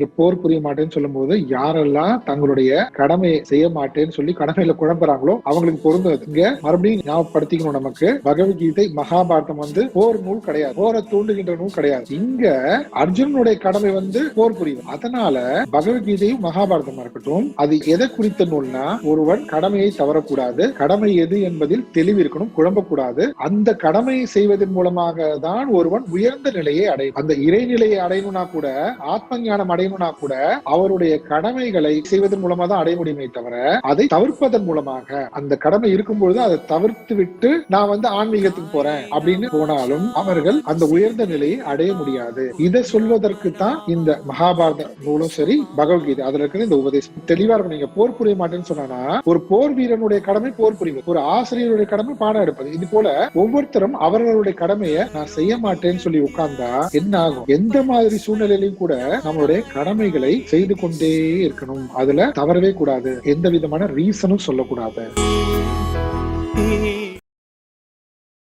இங்க போர் புரிய மாட்டேன்னு சொல்லும் போது யாரெல்லாம் தங்களுடைய கடமையை செய்ய மாட்டேன்னு சொல்லி கடமையில குழம்புறாங்களோ அவங்களுக்கு பொருந்தது. இங்க மறுபடியும் ஞாபகப்படுத்திக்கணும், நமக்கு பகவத்கீதை மகாபாரதம் போர் நூல் கிடையாது, போரை தூண்டுகின்ற நூல் கிடையாது. இங்க அர்ஜுனனுடைய கடமை போர் புரியும். அதனால பகவத்கீதையும் மகாபாரதமா இருக்கட்டும், அது எதை குறித்த நூல்னா, ஒருவன் கடமையை தவறக்கூடாது, கடமை எது என்பதில் தெளிவு இருக்கணும், குழம்பக்கூடாது. அந்த கடமையை செய்வதன் மூலமாக தான் ஒருவன் உயர்ந்த நிலையை அடையும். அந்த இறைநிலையை அடையணும்னா கூட, ஆத்ம ஞானம் அடையணும்னா கூட அவருடைய கடமைகளை செய்வதன் மூலமா தான் அடைய முடியுமே தவிர, அதை தவிர்ப்பதன் மூலமாக, அந்த கடமை இருக்கும்பொழுது அதை தவிர்த்து விட்டு நான் ஆன்மீகத்துக்கு போறேன் அப்படின்னு போனாலும் அவர்கள் அந்த உயர்ந்த நிலையை அடைய முடியாது. இதை சொல்வதற்கு தான் இந்த மகாபாரத நூலும் சரி, பகவத்கீதை அதுல இருக்கிற இந்த உபதேசம் தெளிவா இருக்கும். நீங்க போர் புரிய மாட்டேன்னு சொன்னா, ஒரு போர் வீரனுடைய கடமை போர் புரிவது, ஒரு ஆசிரியருடைய கடமை பாடம் எடுப்பது. இது போல ஒவ்வொருத்தரும் அவர்களுடைய கடமையை நான் செய்ய மாட்டேன்னு சொல்லி உட்கார்ந்தா என்ன ஆகும்? எந்த மாதிரி சூழ்நிலையிலும் கூட நம்மளுடைய கடமைகளை செய்து கொண்டே இருக்கணும். அதுல தவறவே கூடாது, எந்த விதமான ரீசனும் சொல்லக்கூடாது.